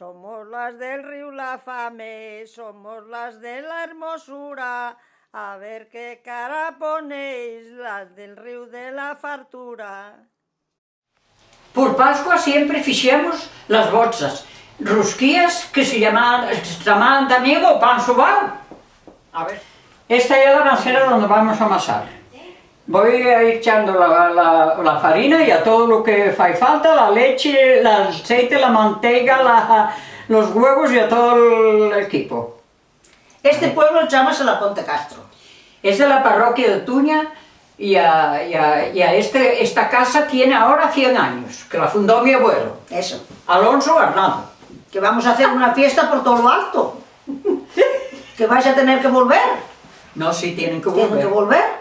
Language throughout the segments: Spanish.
Somos las del río La Fame, somos las de la hermosura. A ver qué cara ponéis, las del río de la fartura. Por Pascua siempre fixemos las botzas, rosquillas que se llamaban también o pan sobao. A ver, esta es la masera donde vamos a amasar. Voy a ir echando la farina y a todo lo que fae falta, la leche, el aceite, la manteiga, los huevos y a todo el equipo. Este pueblo llámase La Ponte Castro. Es de la parroquia de Tuña y esta casa tiene ahora 100 años, que la fundó mi abuelo, Eso. Alonso Arnaldo. Que vamos a hacer una fiesta por todo lo alto. Que vais a tener que volver. No, sí, tienen que volver. Tienen que volver.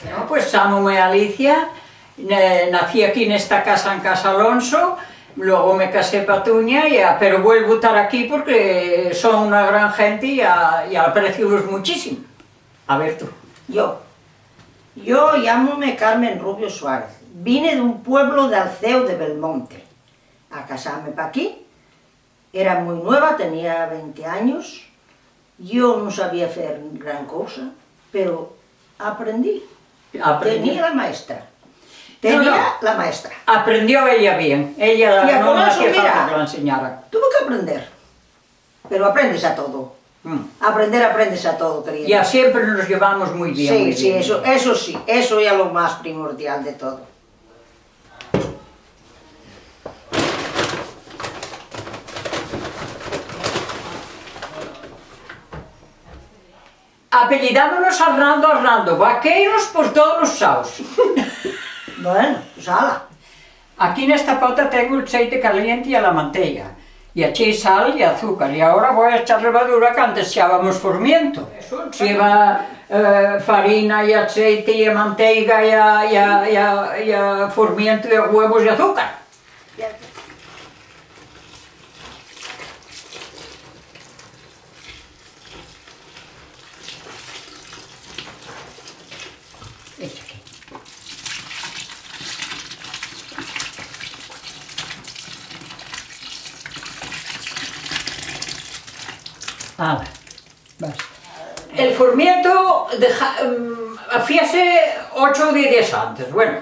No, pues llámame Alicia, nací aquí en esta casa, en Casa Alonso, luego me casé para Tuña, pero vuelvo a estar aquí porque son una gran gente y aprecio muchísimo. A ver tú. Yo llámome Carmen Rubio Suárez. Vine de un pueblo de Alceu de Belmonte a casarme para aquí. Era muy nueva, tenía 20 años. Yo no sabía hacer gran cosa, pero aprendí. Tenía la maestra. La maestra. Aprendió ella bien. Ella Y no con eso, hacía falta mira, que la enseñara. Tuve que aprender. Pero aprendes a todo. Aprendes a todo, querida. Ya siempre nos llevamos muy bien. Sí, muy sí, bien. eso sí, eso es lo más primordial de todo. Apellidámonos Arnaldo, vaqueiros por todos los saos. Bueno, pues ala. Aquí en esta pota tengo el aceite caliente y la manteiga. Y eché sal y azúcar. Y ahora voy a echar levadura que antes echábamos formiento. Lleva farina y aceite y manteiga y formiento y huevos y azúcar. Echa aquí. Basta. El formiento hacíase 8 o 10 días antes, bueno.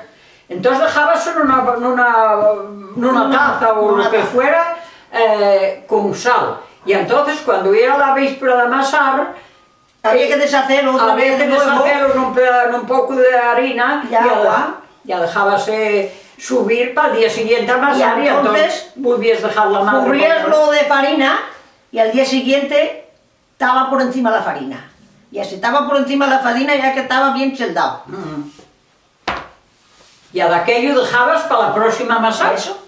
Entonces dejabas en una taza o lo que fuera con sal. Y entonces cuando era la víspera de amasar, Había que deshacerlo otra había vez que de nuevo. deshacerlo en un poco de harina Y agua. ya dejábase subir para el día siguiente amasar Y y entonces entonces volvías a dejar la madre. Currías lo de farina y al día siguiente estaba por encima la farina. Y si estaba por encima la farina ya que estaba bien cheldado. Y a aquello dejabas para la próxima amasar. Eso.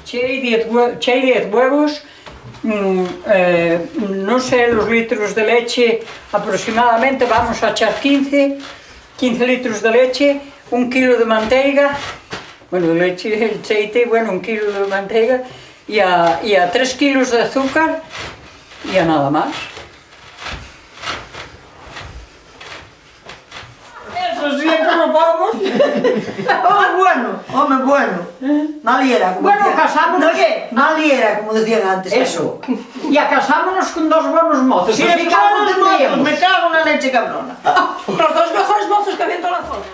Eché 10 huevos, no sé los litros de leche, aproximadamente vamos a echar 15 litros de leche, 1 kilo de manteiga, bueno, leche, el aceite, bueno, 1 kilo de manteiga, y a 3 kilos de azúcar, y a nada más. Eso siempre lo vamos. Hombre, bueno. Mal era, como Bueno, decían. casamos. No, ¿qué? Mal era, como decían antes. Eso. Y a casámonos con 2 buenos mozos. Si así me que cago no en los mozos, tendríamos. me cago en la leche cabrona. Los dos mejores mozos que había en toda la zona.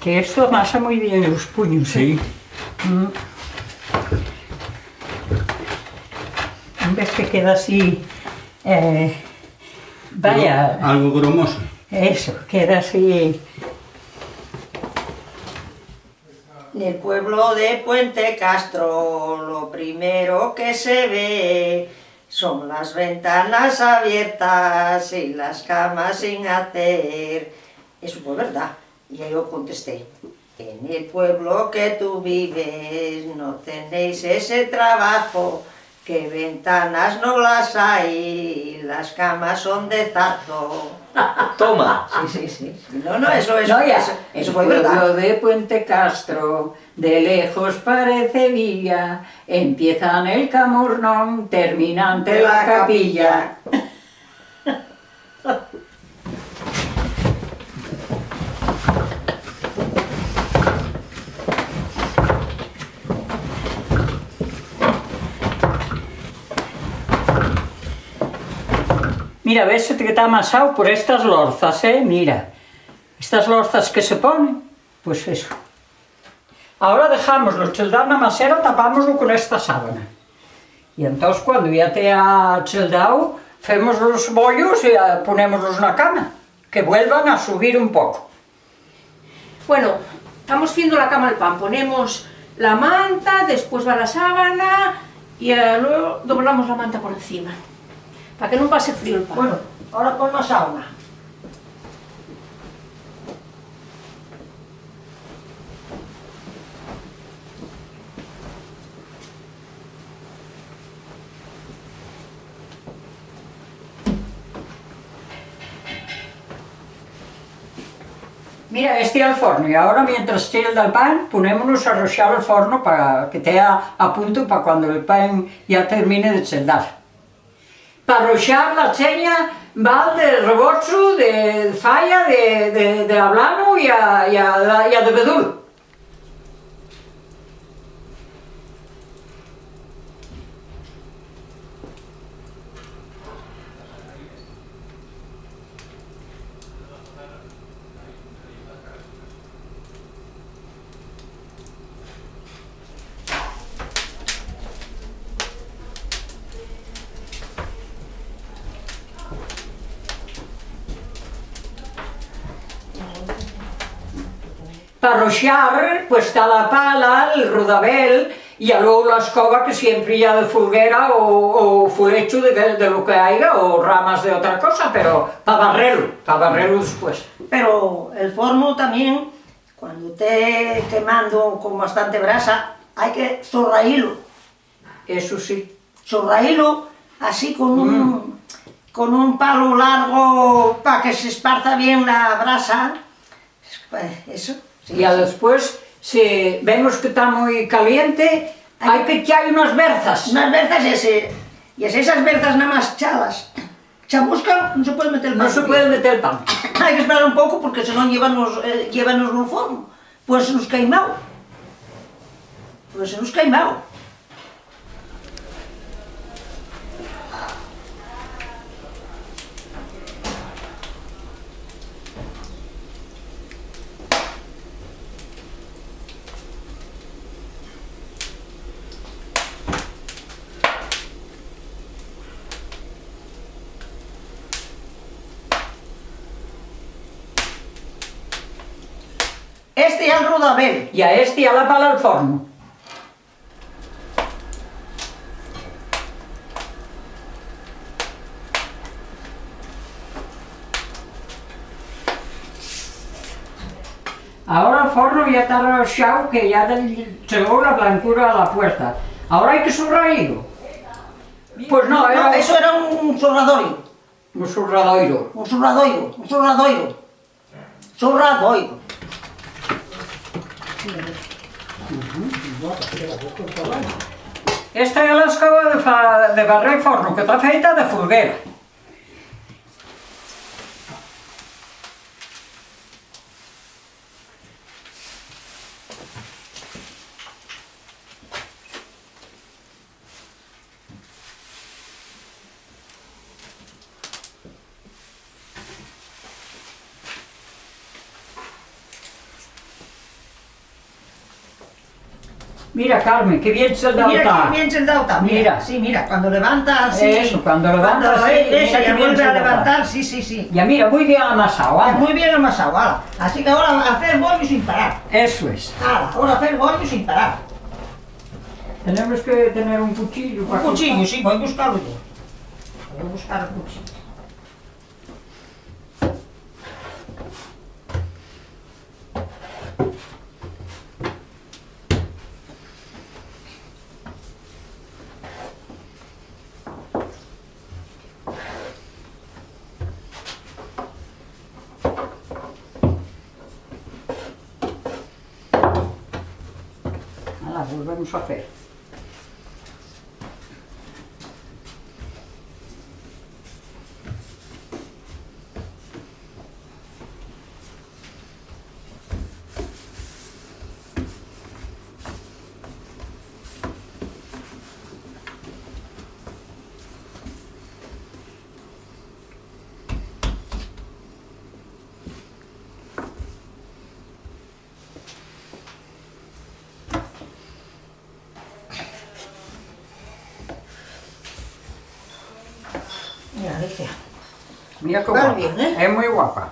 Que esto amasa muy bien los puños. Sí. Ves que queda así, vaya, Algo grumoso. eso, queda así. En el pueblo de Puente Castro lo primero que se ve son las ventanas abiertas y las camas sin hacer. Eso fue verdad. Y yo contesté, en el pueblo que tú vives no tenéis ese trabajo, que ventanas no las hay, las camas son de zarzo. Toma. Sí. No, eso fue El verdad. pueblo de Puente Castro, de lejos parece villa, empiezan el camurnón, terminan ante la capilla. Mira, ves que está amasado por estas lorzas, mira. Estas lorzas que se ponen, pues eso. Ahora dejamos los cheldar na masera, tapámoslo con esta sábana. Y entonces cuando ya te ha cheldado, hacemos los bollos y ponémoslos na cama, que vuelvan a subir un poco. Bueno, estamos haciendo la cama al pan. Ponemos la manta, después va la sábana y luego doblamos la manta por encima. Para que no pase frío el pan. Bueno, ahora pon la sauna. Mira, este al forno y ahora mientras chelda el pan, ponémonos a arroxar el forno para que esté a punto para cuando el pan ya termine de cheldar. Para arroxar la cheña va de rebozo, de falla, de ablano y a de bedul. Para arroxar, pues está la pala, el rodabel y luego la escoba que siempre ya de fulguera o fulecho de lo que haya o ramas de otra cosa, pero para barrerlo después. Pero el forno también, cuando esté quemando con bastante brasa, hay que zorraírlo. Eso sí. Zorraírlo así con un palo largo para que se esparza bien la brasa. Eso. Sí, Y después, si vemos que está muy caliente, hay que echarle unas berzas. unas berzas y esas berzas nada más chamuscan, no se puede meter el pan. No se puede meter el pan. Hay que esperar un poco porque si no llévanos al forno. Pues se nos queimado. Este ya el rodabel. Y a este ya la pala al forno. Ahora el forno ya está arroxado, que ya llegó la blancura a la puerta. Ahora hay que subrayarlo. Pues no, No, eso era un zorradoiro. un surradoiro. Un zorradoiro. Esta es la escoba de barrer el forno, que está feita de fulguera. Mira, Carmen, qué bien se Mira está. que bien sentado también. Mira. Sí, mira, cuando levanta así. Eso, cuando levanta así, Eso, mira ya qué bien vuelve a sentado. levantar, sí, sí, sí. Ya mira, muy bien amasado, anda. Muy bien amasado, ala. Así que ahora a hacer bollo sin parar. Eso es. Ala, ahora a hacer bollo sin parar. Tenemos que tener un cuchillo Un para cuchillo, sí, voy a buscarlo yo. Voy a buscar el cuchillo. Ahora volvemos a hacer. Mira, Alicia. Mira qué Va guapa. bien, ¿eh? Es muy guapa.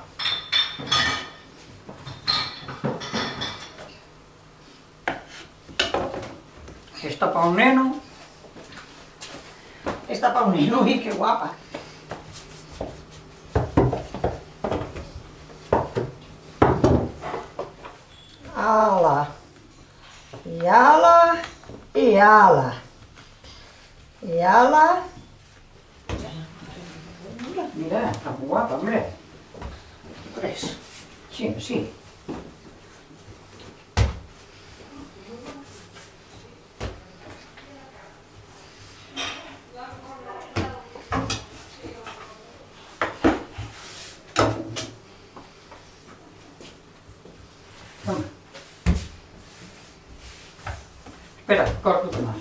Esta para un neno. Esta para un niño, uy, qué guapa. Ala. Y ala. Y ala. Y ala. Mira, está muy guapa, hombre. Tres. Sí, sí. Toma. Espera, corto más.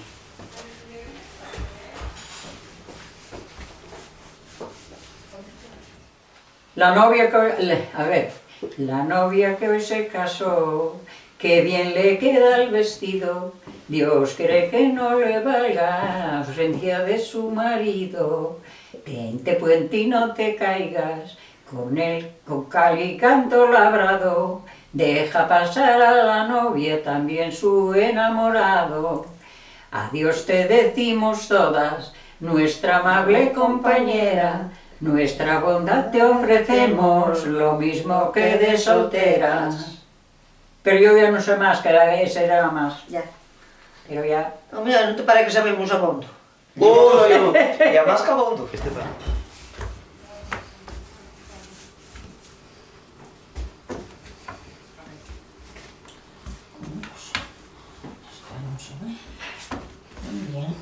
La novia que... A ver. La novia que hoy se casó, qué bien le queda el vestido. Dios cree que no le valga la ausencia de su marido. Vente puente y no te caigas, con él con cal y canto labrado. Deja pasar a la novia, también su enamorado. Adiós te decimos todas, nuestra amable compañera. Nuestra bondad te ofrecemos, lo mismo que de solteras. Pero yo ya no sé más, que esa era la más. Ya. Pero ya... No, mira, no te parece que sabemos a fondo. Oh, no, ya más cabondo que este tal. Esta no se ve. Muy bien.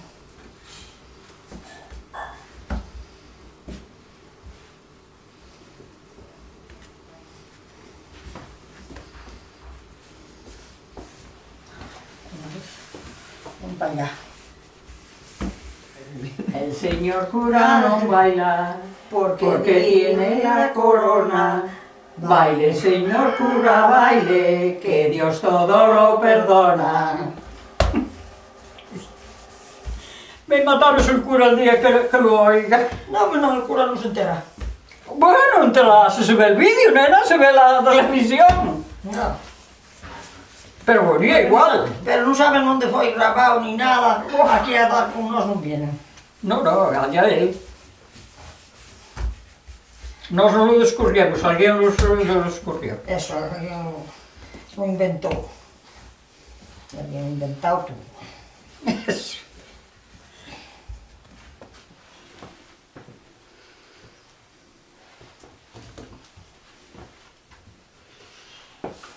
Ven para allá. El señor cura no baila, porque tiene la corona. Baile, señor cura, baile, que Dios todo lo perdona. Me mataron el cura el día que lo oiga. No, pues no, el cura no se entera. Bueno, se ve el vídeo, nena, se ve la televisión. No. Pero bueno, y igual. Pero no saben dónde fue grabado ni nada. Aquí a dar con nos no vienen. No, allá él. No se lo descubrimos, alguien lo descubrió. Eso, lo inventó. Lo habían inventado tú. Eso.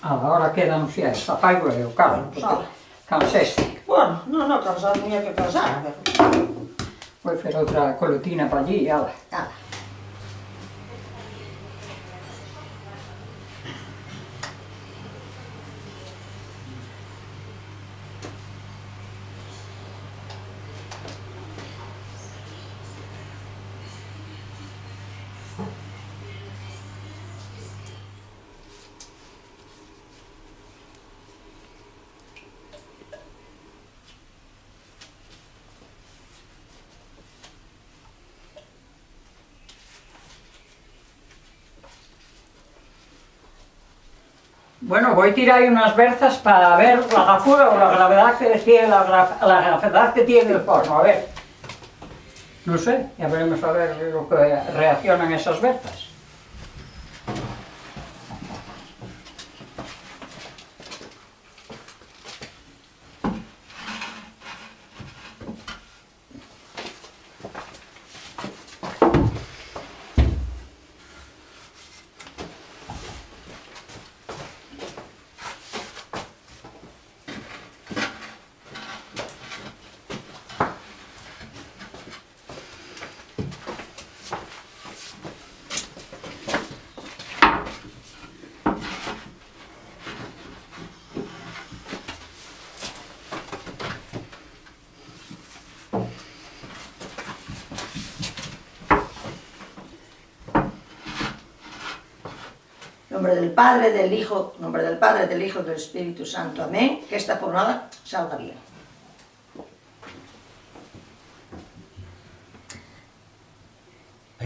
Ahora quedamos ya, apago eu, calma, Sala. canseste. Bueno, no, cansar no había que cansar. Pero... Voy a hacer otra colotina para allí, ala. Nada. Bueno, voy a tirar ahí unas berzas para ver la gafura o la gravedad que tiene, la gravedad que tiene el forno, a ver. No sé, ya veremos a ver lo que reaccionan esas berzas. Nombre del Padre, del Hijo, nombre del Padre, del Hijo, del Espíritu Santo. Amén. Que esta jornada salga bien.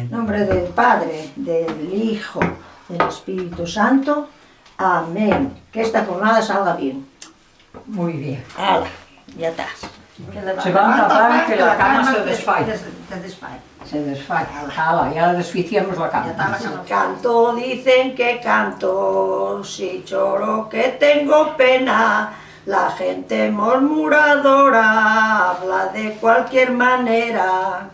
Nombre del Padre, del Hijo, del Espíritu Santo. Amén. Que esta jornada salga bien. Muy bien. ¡Hala! Ya estás. Se va a tapar que la cama se desfae. Se desfae. Se desfae. Hala, ya desficiamos la Ya está cama. la cama. Canto, dicen que canto, si lloro que tengo pena. La gente murmuradora habla de cualquier manera.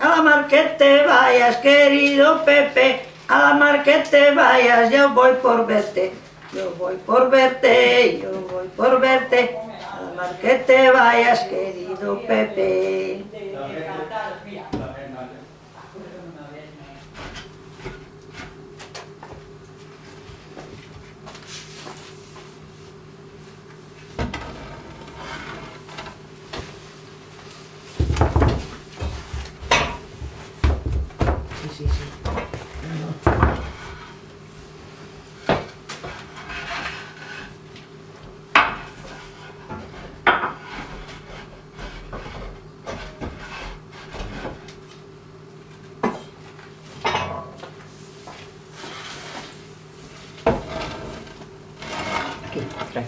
A la mar que te vayas, querido Pepe, a la mar que te vayas, yo voy por verte. Yo voy por verte, yo voy por verte. A la mar que te vayas, querido Pepe. Sí, sí, sí. Aquí, trae.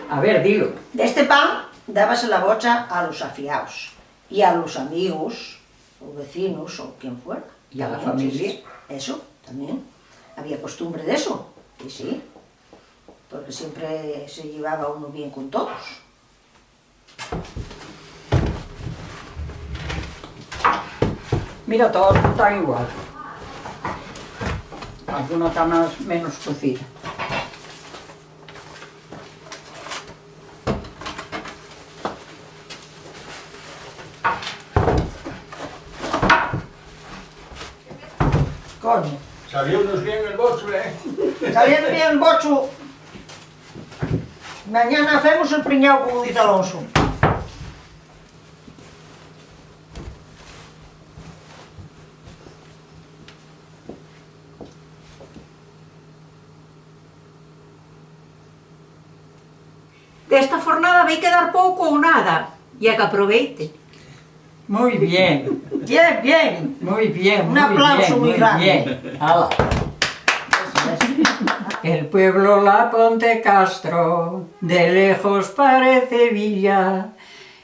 A ver, dilo. De este pan dábase la bocha a los afiados y a los amigos o vecinos o quien fuera. Y a la También, familia. sí, sí. Eso, también. Había costumbre de eso. Y sí, porque siempre se llevaba uno bien con todos. Mira, todas están igual. Alguna está más, menos cocida. Coño, Saliónos bien el bocho, saliendo bien el bocho. Mañana hacemos el priñao, como dice Alonso. De esta fornada vai quedar pouco ou nada, e a que aproveite. Muy bien, Bien, bien. muy bien, Un aplauso muy grande. bien. Hala. El pueblo La Ponte Castro, de lejos parece villa.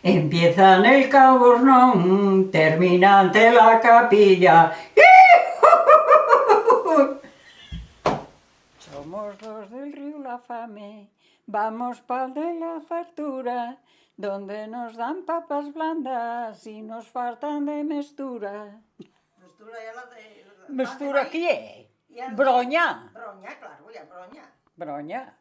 Empieza en el Caburnón, termina ante la capilla. Somos los del río La Fame, vamos pa'l de la fartura, donde nos dan papas blandas y nos faltan de mestura. Mestura què? Bronya. Broña, claro, ya broña. Bronya.